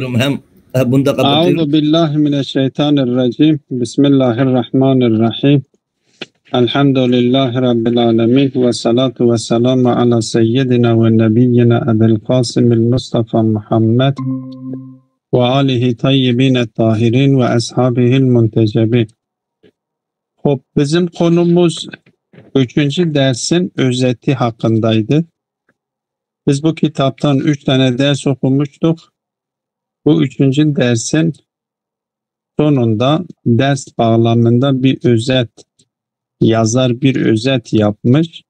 Hem bunda kapatıyorum. Euzu billahi mineşşeytanirracim. Bismillahirrahmanirrahim. Elhamdülillahi rabbil alamin ve salatu vesselamü ala seyyidina ve nebiyyina Ebu'l Kasim'il Mustafa Muhammed ve alihi tayyibin tahirin ve ashabihil muntecebin. Hop, bizim konumuz 3. dersin özeti hakkındaydı. Biz bu kitaptan 3 tane ders okumuştuk. Bu 3. dersin sonunda ders bağlamında bir özet, yazar bir özet yapmış.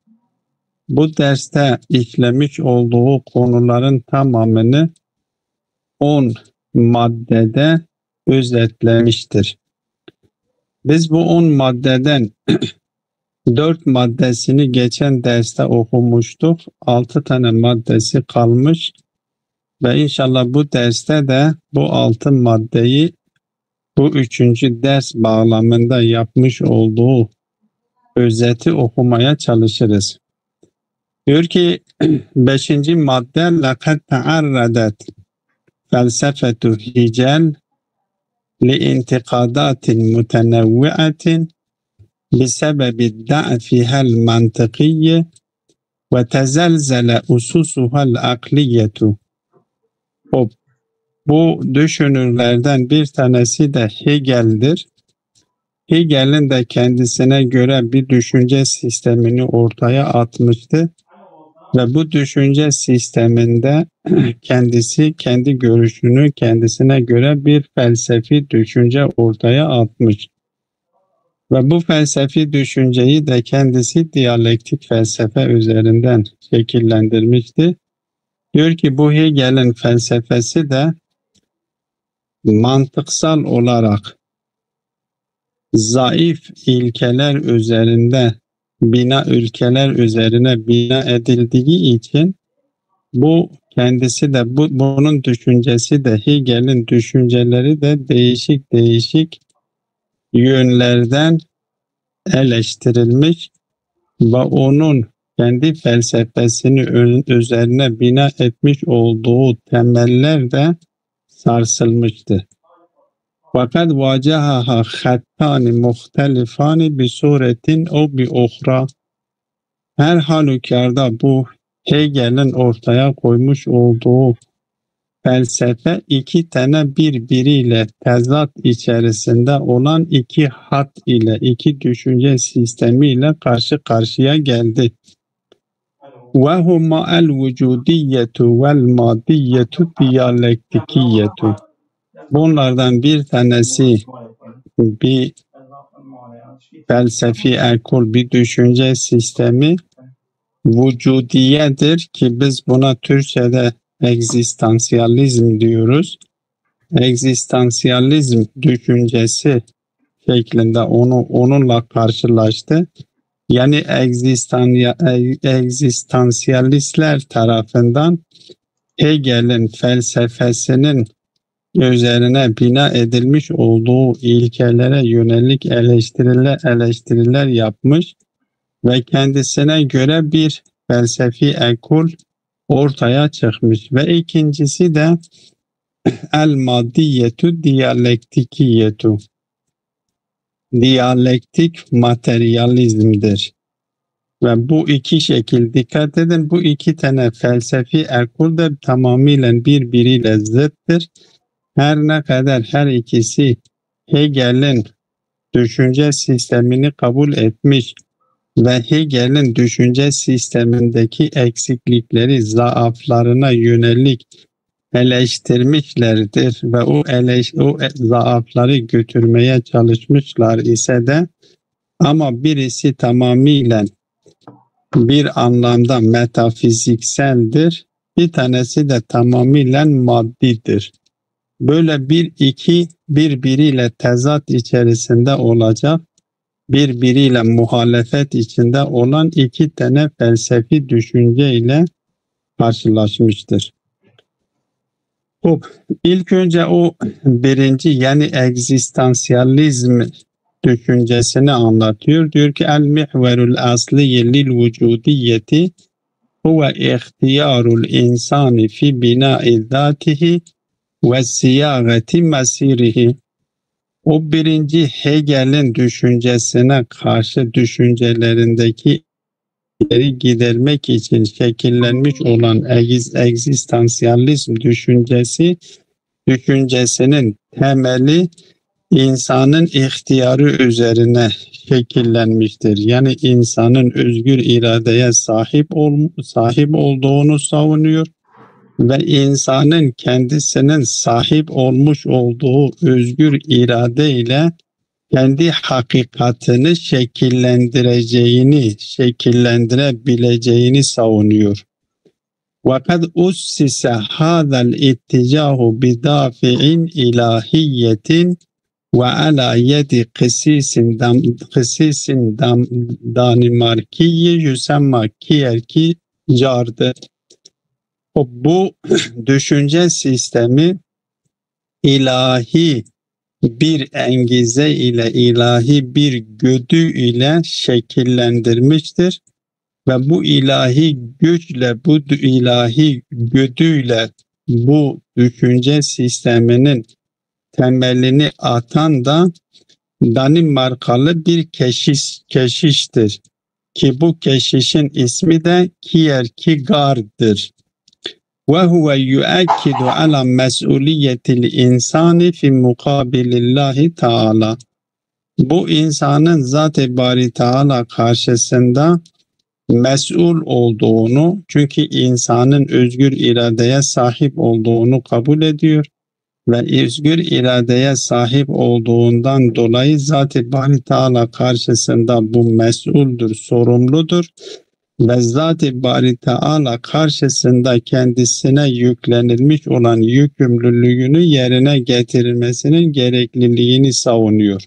Bu derste işlemiş olduğu konuların tamamını 10 maddede özetlemiştir. Biz bu 10 maddeden 4 maddesini geçen derste okumuştuk. 6 tane maddesi kalmış. Ve inşallah bu derste de bu 6 maddeyi bu 3. ders bağlamında yapmış olduğu özeti okumaya çalışırız. Diyor ki 5. madde لَقَدْ تَعَرَّدَتْ فَلْسَفَةُ هِجَلْ لِاِنْتِقَادَاتٍ مُتَنَوِّعَةٍ بِسَبَبِ الدَّعْفِهَا الْمَنْطِقِيِّ وَتَزَلْزَلَ أُسُسُهَا الْعَقْلِيَّةُ. Bu düşünürlerden bir tanesi de Hegel'dir. Hegel'in de kendisine göre bir düşünce sistemini ortaya atmıştı. Ve bu düşünce sisteminde kendisi kendi görüşünü kendisine göre bir felsefi düşünce ortaya atmış. Ve bu felsefi düşünceyi de kendisi diyalektik felsefe üzerinden şekillendirmişti. Diyor ki bu Hegel'in felsefesi de mantıksal olarak zayıf ilkeler üzerine bina edildiği için bu kendisi de bunun düşüncesi de Hegel'in düşünceleri de değişik yönlerden eleştirilmiş ve onun kendi felsefesini üzerine bina etmiş olduğu temeller de sarsılmıştı. Fakat vacahaha hattani muhtelifani bi suretin o bi ukhra. Her halükarda bu Hegel'in ortaya koymuş olduğu felsefe iki tane birbiriyle tezat içerisinde olan iki hat ile, iki düşünce sistemiyle karşı karşıya geldi. وَهُمَا الْوُجُودِيَّةُ وَالْمَادِيَّةُ diyalektikiyetu. Bunlardan bir tanesi bir felsefi ekol, bir düşünce sistemi vücudiyedir ki biz buna Türkçe'de egzistansiyalizm diyoruz. Egzistansiyalizm düşüncesi şeklinde onunla karşılaştı. Yani egzistansiyalistler tarafından Hegel'in felsefesinin üzerine bina edilmiş olduğu ilkelere yönelik eleştiriler yapmış ve kendisine göre bir felsefi ekol ortaya çıkmış. Ve ikincisi de el-maddiyetu diyalektikiyetu. Diyalektik materyalizmdir. Ve bu iki şekil, dikkat edin, bu iki tane felsefi ekol de tamamıyla birbiriyle zıttır. Her ne kadar her ikisi Hegel'in düşünce sistemini kabul etmiş ve Hegel'in düşünce sistemindeki eksiklikleri, zaaflarına yönelik eleştirmişlerdir ve o zaafları götürmeye çalışmışlar ise de ama birisi tamamıyla bir anlamda metafizikseldir, bir tanesi de tamamıyla maddidir. Böyle iki birbiriyle tezat içerisinde olacak, birbiriyle muhalefet içinde olan iki tane felsefi düşünce ile karşılaşmıştır. İlk önce o birinci yani egzistansiyalizm düşüncesini anlatıyor. Diyor ki el-mihverul asli lil vücudiyeti huve ihtiyarul insani fi bina'i zatihi ve siyagati mesirihi. O birinci Hegel'in düşüncesine karşı düşüncelerindeki geri gidermek için şekillenmiş olan egzistansiyalizm düşüncesinin temeli insanın ihtiyarı üzerine şekillenmiştir. Yani insanın özgür iradeye sahip olduğunu savunuyor ve insanın kendisinin sahip olmuş olduğu özgür irade ile kendi hakikatini şekillendirebileceğini savunuyor. وَقَدْ أُسِّسَ هَذَا الْاِتِّجَاهُ بِدَافِعٍ اِلَٰهِيَّةٍ وَعَلَى يَدِ قِسِيسٍ Danimarkiyi yüsemma Kierkegaard'ı. Bu düşünce sistemi ilahi bir engize ile, ilahi bir güdü ile şekillendirmiştir. Ve bu ilahi güçle, bu ilahi güdüyle bu düşünce sisteminin temelini atan da Danimarkalı bir keşiştir. Ki bu keşişin ismi de Kierkegaard'dır. وَهُوَ يُؤَكِّدُ عَلَى مَسْئُولِيَّةِ الْاِنْسَانِ فِي مُقَابِلِ اللّٰهِ Teala. Bu insanın Zat-ı Bari Teala karşısında mesul olduğunu, çünkü insanın özgür iradeye sahip olduğunu kabul ediyor ve özgür iradeye sahip olduğundan dolayı Zat-ı Bari Teala karşısında bu mesuldür, sorumludur ve Zat-ı Bari Teala karşısında kendisine yüklenilmiş olan yükümlülüğünü yerine getirilmesinin gerekliliğini savunuyor.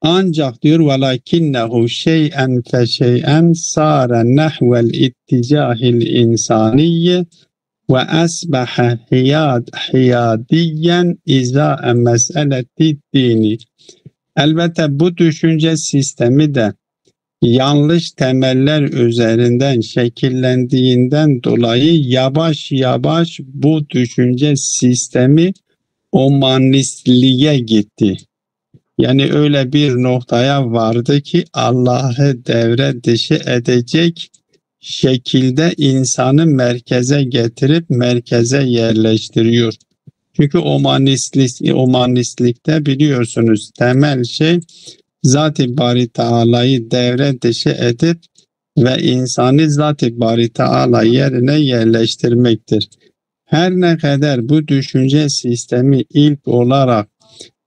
Ancak diyor velakinnehu şey'en fe şey'en sâre nehvel itticahil insaniyye ve asbaha hiyadiyen izâe meseleti dini. Elbette bu düşünce sistemi de yanlış temeller üzerinden şekillendiğinden dolayı yavaş yavaş bu düşünce sistemi omanistliğe gitti. Yani öyle bir noktaya vardı ki Allah'ı devre dışı edecek şekilde insanı merkeze getirip merkeze yerleştiriyor. Çünkü omanistlikte biliyorsunuz temel şey Zat-ı Bari Teala'yı devre dışı edip ve insanı Zat-ı Bari Teala yerine yerleştirmektir. Her ne kadar bu düşünce sistemi ilk olarak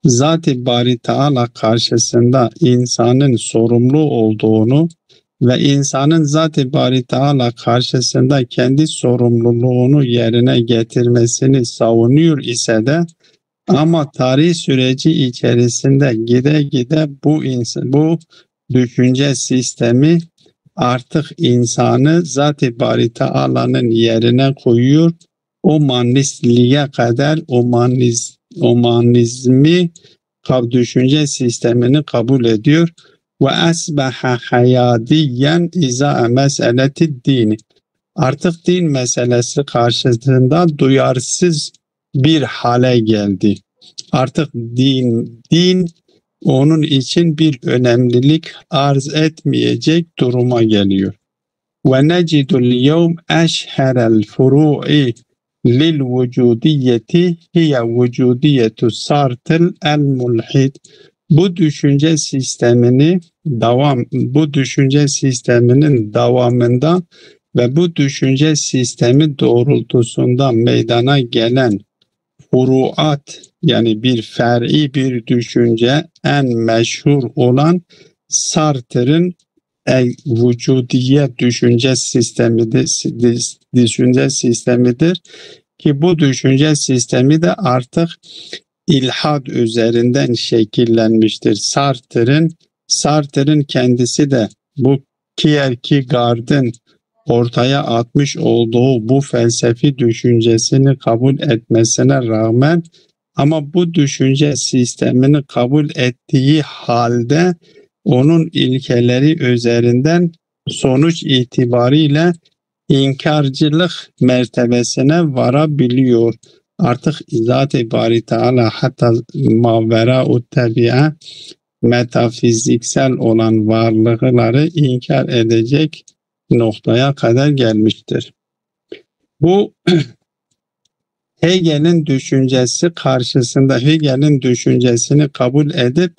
Zat-ı Bari Teala karşısında insanın sorumlu olduğunu ve insanın Zat-ı Bari Teala karşısında kendi sorumluluğunu yerine getirmesini savunuyor ise de ama tarih süreci içerisinde gide gide bu düşünce sistemi artık insanı Zat-ı Bari Teala'nın yerine koyuyor. Omanistliğe kadar omanizmi düşünce sistemini kabul ediyor ve asbaha hayadiyen iza meseleti dini. Artık din meselesi karşısında duyarsız bir hale geldi. Artık din onun için bir önemlilik arz etmeyecek duruma geliyor. Ve necidul yevm eşherel furu'i lil vücudiyeti hiye vücudiyetu Sartre el mulhid. Bu düşünce sisteminin devamında ve bu düşünce sistemi doğrultusunda meydana gelen furuat, yani bir fer'i bir düşünce, en meşhur olan Sartre'ın vücudiye düşünce sistemidir ki bu düşünce sistemi de artık ilhad üzerinden şekillenmiştir. Sartre'ın kendisi de bu Kierkegaard'ın ortaya atmış olduğu bu felsefi düşüncesini kabul etmesine rağmen ama bu düşünce sistemini kabul ettiği halde onun ilkeleri üzerinden sonuç itibariyle inkarcılık mertebesine varabiliyor. artık Zat-ı Bari Teala hatta mavera-u tabi'a metafiziksel olan varlıkları inkar edecek noktaya kadar gelmiştir. Bu Hegel'in düşüncesi karşısında Hegel'in düşüncesini kabul edip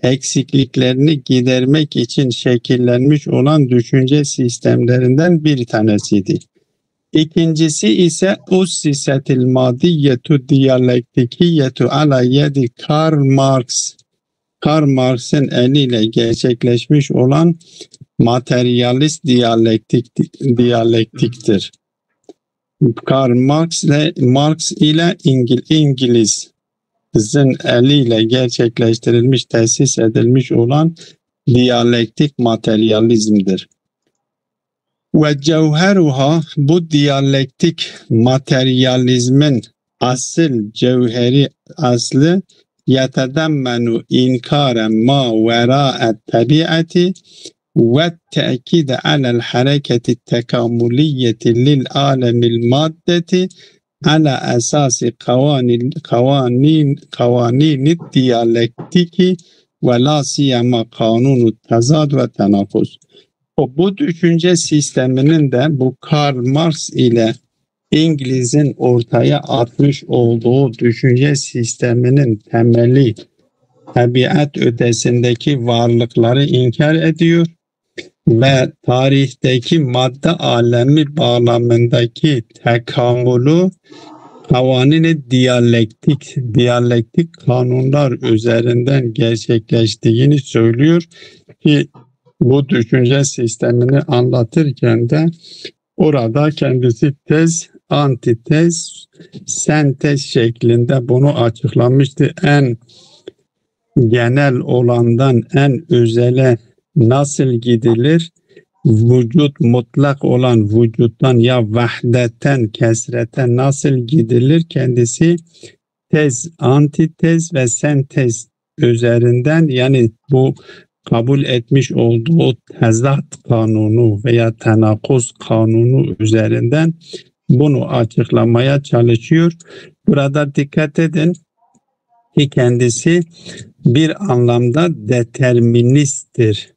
eksikliklerini gidermek için şekillenmiş olan düşünce sistemlerinden bir tanesiydi. İkincisi ise ussisetil madiyyetu diyalektikiyetu ala yedi Karl Marx. Karl Marx'ın eliyle gerçekleşmiş olan materyalist diyalektiktir. Karl Marx ile İngiliz'in eliyle gerçekleştirilmiş, tesis edilmiş olan diyalektik materyalizmdir. Ve cevheruha, bu diyalektik materyalizmin cevheri aslı yetedemmenu inkaren ma vera'et tabiati ve te'kide alel hareketi tekamuliyeti lil alemil maddeti ala esasi kavanini diyalektiki ve la siyema kanunu tezad ve tenakuz. Bu düşünce sisteminin de bu Karl Marx ile İngiliz'in ortaya atmış olduğu düşünce sisteminin temeli tabiat ötesindeki varlıkları inkar ediyor ve tarihteki madde alemi bağlamındaki tekamülü kavanini diyalektik kanunlar üzerinden gerçekleştiğini söylüyor ki bu düşünce sistemini anlatırken de orada kendisi tez, antitez, sentez şeklinde bunu açıklamıştı. En genel olandan en özele nasıl gidilir? Vücut mutlak olan vücuttan ya vahdetten kesrete nasıl gidilir? Kendisi tez, antitez ve sentez üzerinden, yani bu kabul etmiş olduğu tezat kanunu veya tenakuz kanunu üzerinden bunu açıklamaya çalışıyor. Burada dikkat edin ki kendisi bir anlamda deterministtir.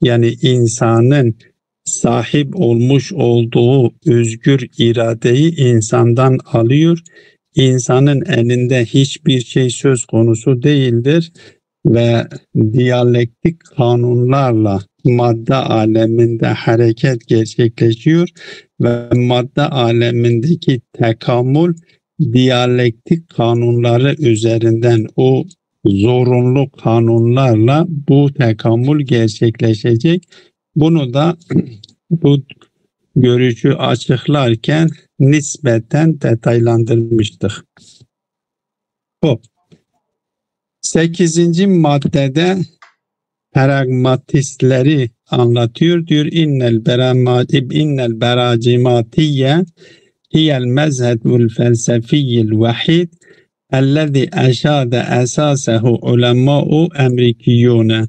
Yani insanın sahip olmuş olduğu özgür iradeyi insandan alıyor. İnsanın elinde hiçbir şey söz konusu değildir ve diyalektik kanunlarla madde aleminde hareket gerçekleşiyor ve madde alemindeki tekamül diyalektik kanunları üzerinden, o zorunlu kanunlarla bu tekamül gerçekleşecek. Bunu da bu görüşü açıklarken nispeten detaylandırmıştık. 8. maddede pragmatistleri anlatıyor. Diyor innel beracimatiye hiyel mezhebul felsefiyil vahid ellezî eşâde esâsehu ulemâ'u emrikiyûne.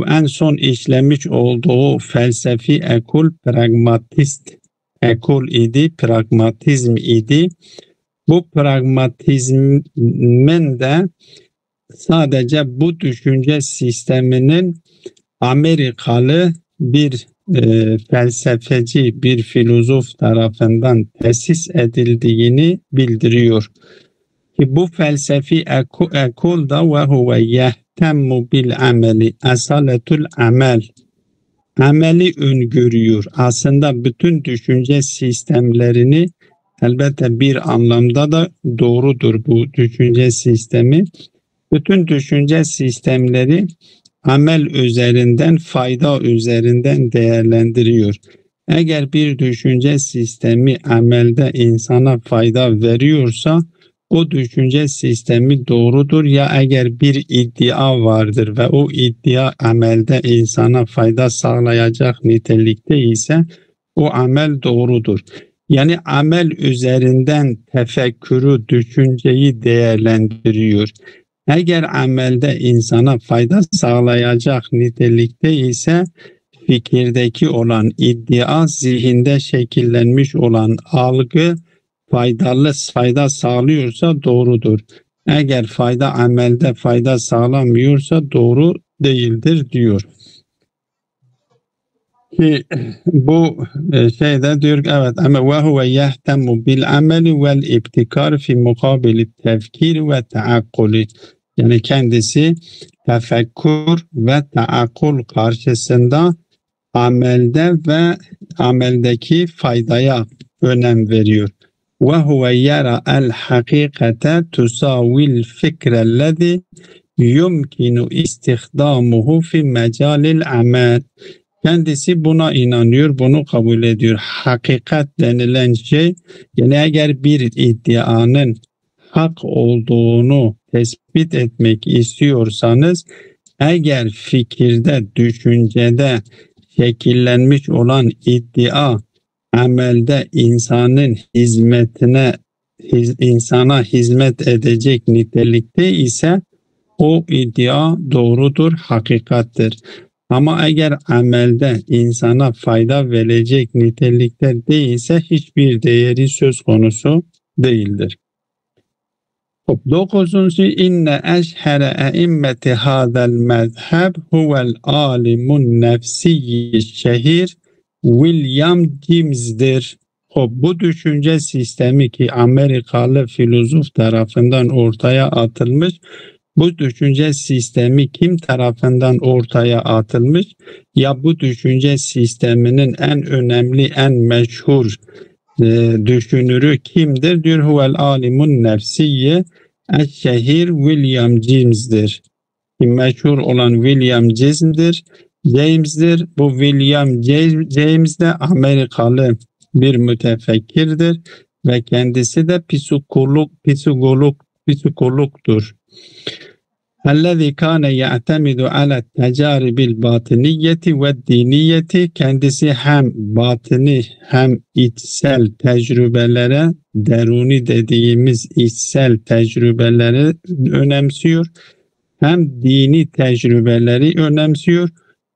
En son işlemiş olduğu felsefi ekol pragmatist ekol idi, pragmatizm idi. Bu pragmatizmin de sadece bu düşünce sisteminin Amerikalı bir felsefeci, bir filozof tarafından tesis edildiğini bildiriyor. Ki bu felsefi ekol da ve huve yehtemmu bil ameli asaletul amel, ameli öngörüyor. Aslında bütün düşünce sistemlerini, elbette bir anlamda da doğrudur bu düşünce sistemi. Bütün düşünce sistemleri amel üzerinden, fayda üzerinden değerlendiriyor. Eğer bir düşünce sistemi amelde insana fayda veriyorsa o düşünce sistemi doğrudur. Ya eğer bir iddia vardır ve o iddia amelde insana fayda sağlayacak nitelikte ise o amel doğrudur. Yani amel üzerinden tefekkürü, düşünceyi değerlendiriyor. Eğer amelde insana fayda sağlayacak nitelikte ise fikirdeki olan iddia, zihinde şekillenmiş olan algı fayda sağlıyorsa doğrudur. Eğer amelde fayda sağlamıyorsa doğru değildir diyor. Ki bu şeyde diyor evet ama ve huve yehtemu bil ameli vel ibtikar fi mukabili tefkir ve taakkuli. Yani kendisi tefekkür ve taakkul karşısında amelde ve ameldeki faydaya önem veriyor. Ve huve yara el hakikate tusavil fikrellezi yumkinu istihdamuhu fi mecalil amel. Kendisi buna inanıyor, bunu kabul ediyor. Hakikat denilen şey, yani eğer bir iddianın hak olduğunu tespit etmek istiyorsanız, eğer fikirde, düşüncede şekillenmiş olan iddia, amelde insana hizmet edecek nitelikte ise o iddia doğrudur, hakikattir. Ama eğer amelde insana fayda verecek nitelikte değilse hiçbir değeri söz konusu değildir. 9. İnne eşhere eimmeti hadel mezheb huvel alimun nefsiyyi şehir William James'dir. Bu düşünce sistemi ki Amerikalı filozof tarafından ortaya atılmış. Bu düşünce sistemi kim tarafından ortaya atılmış? Ya bu düşünce sisteminin en önemli, en meşhur düşünürü kimdir? Diyor huvel alimun nefsiyye eşşehir William James'dir. Meşhur olan William James'dir. Bu William James de Amerikalı bir mütefekkirdir ve kendisi de psikologdur. Ellezî kâne ya'temidu ala tecaribil batiniyyeti ve diniyeti, kendisi hem batini hem içsel tecrübelere, deruni dediğimiz içsel tecrübeleri önemsiyor, hem dini tecrübeleri önemsiyor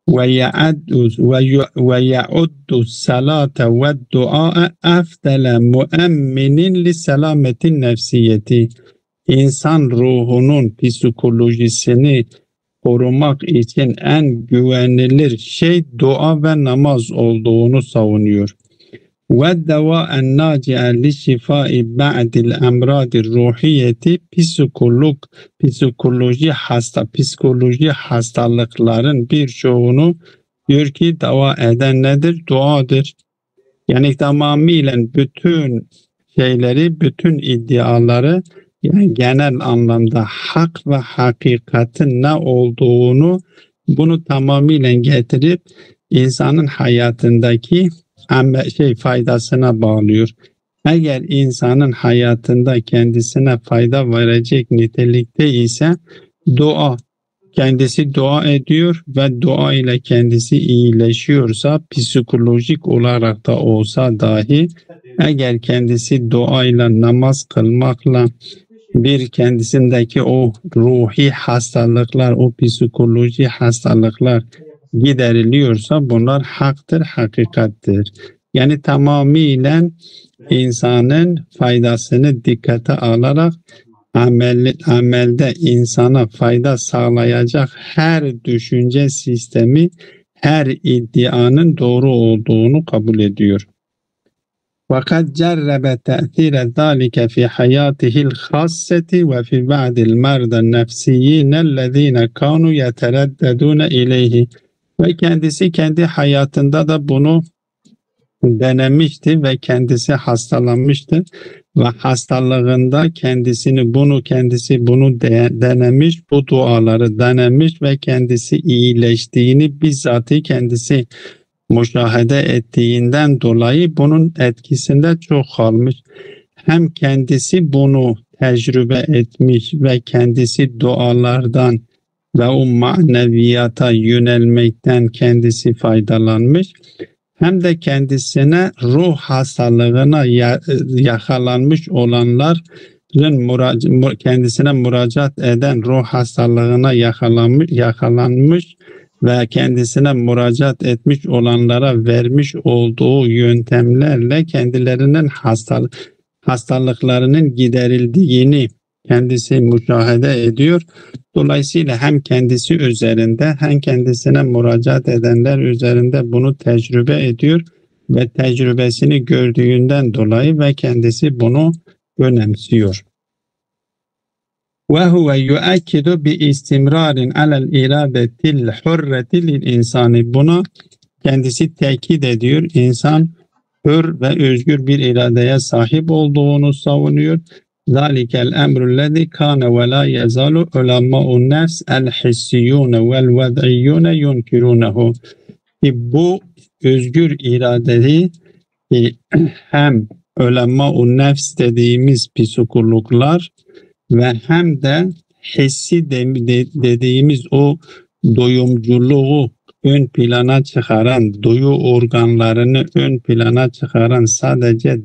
ve ya'uddu salate ve du'a afdale muemminin li selametin nefsiyeti. İnsan ruhunun psikolojisini korumak için en güvenilir şey dua ve namaz olduğunu savunuyor. Ve devâen nâci'e li şifâi ba'dil emrâdir ruhiyeti, psikoloji hastalıkların birçoğunu diyor ki dava eden nedir? Duadır. Yani tamamıyla bütün bütün iddiaları, yani genel anlamda hak ve hakikatin ne olduğunu, bunu tamamıyla getirip insanın hayatındaki faydasına bağlıyor. Eğer insanın hayatında kendisine fayda verecek nitelikte ise kendisi dua ediyor ve dua ile kendisi iyileşiyorsa, psikolojik olarak da olsa dahi, eğer kendisi dua ile, namaz kılmakla bir kendisindeki o ruhi hastalıklar, o psikoloji hastalıklar gideriliyorsa bunlar haktır, hakikattir. Yani tamamıyla insanın faydasını dikkate alarak amelde insana fayda sağlayacak her düşünce sistemi, her iddianın doğru olduğunu kabul ediyor. وَقَدْ جَرَّبَ تَأْثِيرَ ذَٰلِكَ فِي حَيَاتِهِ الْخَاصَّةِ وَفِي بَعْضِ الْمَرْضَى النَّفْسِيِّينَ الَّذ۪ينَ كَانُوا يَتَرَدَّدُونَ اِلَيْهِ. Ve kendisi kendi hayatında da bunu denemişti ve kendisi hastalanmıştı ve hastalığında kendisi bunu denemiş, bu duaları denemiş ve kendisi iyileştiğini bizzat kendisi müşahede ettiğinden dolayı bunun etkisinde çok kalmış. Hem kendisi bunu tecrübe etmiş ve kendisi dualardan ve o maneviyata yönelmekten kendisi faydalanmış. Hem de kendisine ruh hastalığına yakalanmış olanların kendisine müracaat eden ruh hastalığına yakalanmış ve kendisine müracaat etmiş olanlara vermiş olduğu yöntemlerle kendilerinin hastalıklarının giderildiğini kendisi müşahede ediyor. Dolayısıyla hem kendisi üzerinde hem kendisine müracaat edenler üzerinde bunu tecrübe ediyor ve tecrübesini gördüğünden dolayı ve kendisi bunu önemsiyor. وهو يؤكد باستمرار على الإرادة الحرة للإنسان. Buna kendisi tekit ediyor. İnsan hür ve özgür bir iradeye sahip olduğunu savunuyor. ذَلِكَ الْاَمْرُ الَّذِي كَانَ وَلَا يَزَالُ عُلَمَاءُ النَّفْسِ الْحِسِّيُّونَ وَالْوَضْعِيُّونَ يُنْكِرُونَهُ. Bu özgür iradeyi hem ulema-u nefs dediğimiz psikologlar ve hem de hissi dediğimiz o doyumculuğu ön plana çıkaran, duyu organlarını ön plana çıkaran sadece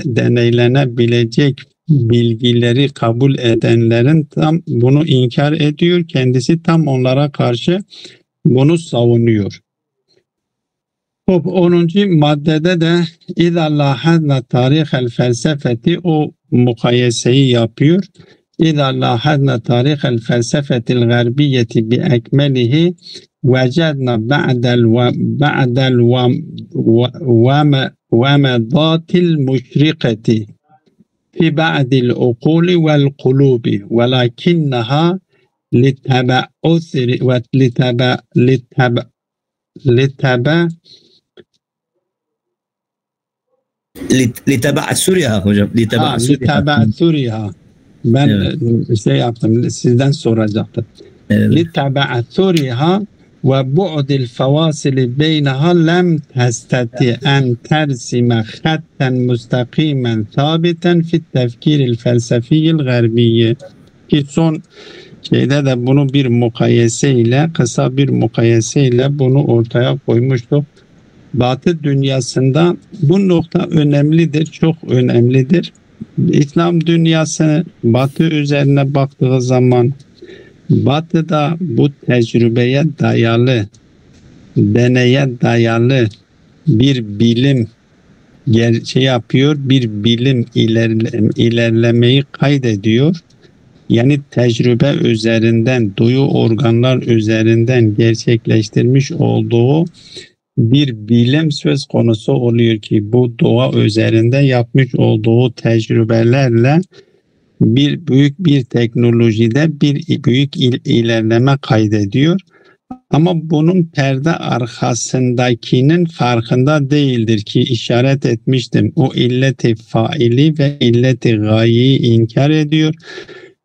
deneylenebilecek bilgileri kabul edenlerin tam bunu inkar ediyor. Kendisi tam onlara karşı bunu savunuyor. 10. maddede de İzâ lâhadna tarihel felsefeti, o mukayeseyi yapıyor. İzâ lâhadna tarihel felsefetil garbiyeti bi ekmelihi vecedna ba'del vemedatil müşriketi fi ba'dil ukuli vel kulubi velakinnaha لتبعثرها hocam. لتبعثرها. Ben şey yaptım, sizden soracaktım. لتبعثرها وبعد الفواصل بينها لم تستطع أن ترسم خطا مستقيما ثابتا في التفكير الفلسفي الغربي. Ki son şeyde de bunu bir mukayeseyle, kısa bir mukayeseyle bunu ortaya koymuştuk. Batı dünyasında bu nokta önemlidir, çok önemlidir. İslam dünyası Batı üzerine baktığı zaman Batı'da bu tecrübeye dayalı, deneye dayalı bir bilim yapıyor, bir bilim ilerlemeyi kaydediyor. Yani tecrübe üzerinden, duyu organlar üzerinden gerçekleştirmiş olduğu bir bilim söz konusu oluyor ki bu doğa üzerinde yapmış olduğu tecrübelerle büyük bir teknolojide bir büyük ilerleme kaydediyor. Ama bunun perde arkasındakinin farkında değildir ki işaret etmiştim. O illeti faili ve illeti gayeyi inkar ediyor.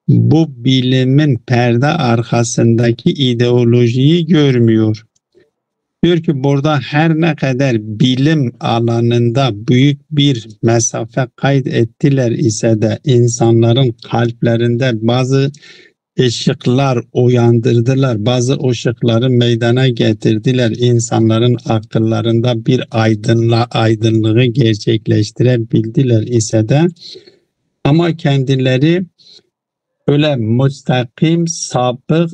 Bu bilimin perde arkasındaki ideolojiyi görmüyor. Diyor ki burada her ne kadar bilim alanında büyük bir mesafe kaydettiler ise de insanların kalplerinde bazı ışıklar uyandırdılar, bazı ışıkları meydana getirdiler. İnsanların akıllarında bir aydınlığı gerçekleştirebildiler ise de ama kendileri öyle müstakim,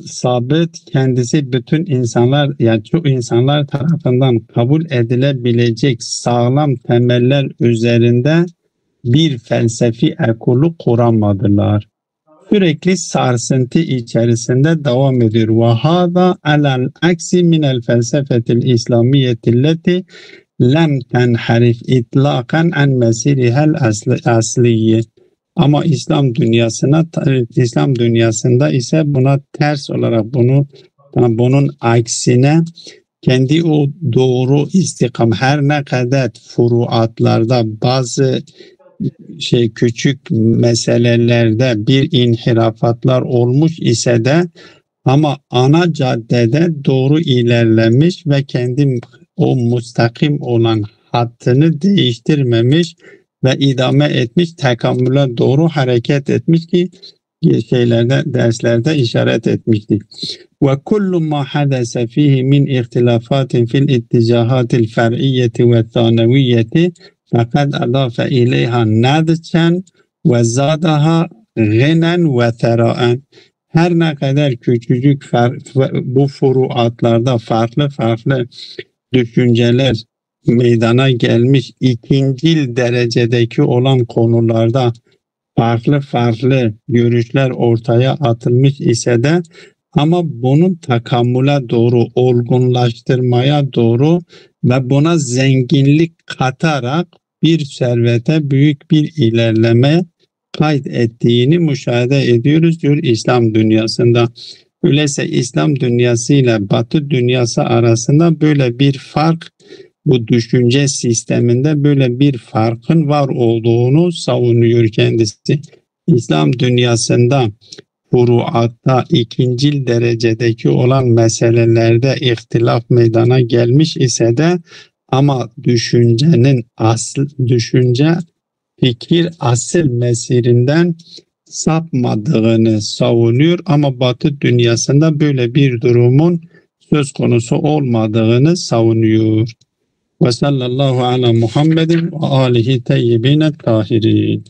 sabit, kendisi bütün insanlar, yani çok insanlar tarafından kabul edilebilecek sağlam temeller üzerinde bir felsefi ekolü kuramadılar. Sürekli sarsıntı içerisinde devam ediyor. وَهَذَا عَلَى الْعَكْسِ مِنَ الْفَلْسَفَةِ الْإِسْلَامِيَّةِ الَّتِي لَمْ تَنْحَرِفْ إِطْلَاقًا عَنْ مَسِيرِهَا الْأَصْلِيِّ. Ama İslam dünyasında ise buna ters olarak bunun aksine kendi o doğru her ne kadar furuatlarda bazı küçük meselelerde bir inhirafatlar olmuş ise de ama ana caddede doğru ilerlemiş ve kendi o müstakim olan hattını değiştirmemiş ve idame etmiş, tekamüle doğru hareket etmiş ki derslerde işaret etmiştik. Ve kullu ma hadese fihi min ihtilafatin fil itticahatil fer'iyyeti ve thaneviyyeti fakat adafe ileyha nadçen ve zadaha ginen ve teraen. Her ne kadar küçücük bu furuatlarda farklı düşünceler meydana gelmiş ikincil derecedeki olan konularda farklı farklı görüşler ortaya atılmış ise de ama bunun takamüle doğru, olgunlaştırmaya doğru ve buna zenginlik katarak bir servete büyük bir ilerleme kaydettiğini müşahede ediyoruz diyor İslam dünyasında. Öyleyse İslam dünyası ile Batı dünyası arasında böyle bir fark, bu düşünce sisteminde böyle bir farkın var olduğunu savunuyor kendisi. İslam dünyasında furuatta ikincil derecedeki olan meselelerde ihtilaf meydana gelmiş ise de ama düşünce fikir asıl mesirinden sapmadığını savunuyor ama Batı dünyasında böyle bir durumun söz konusu olmadığını savunuyor. Ve sallallahu ala Muhammedin ve alihi teyyibine tahirin.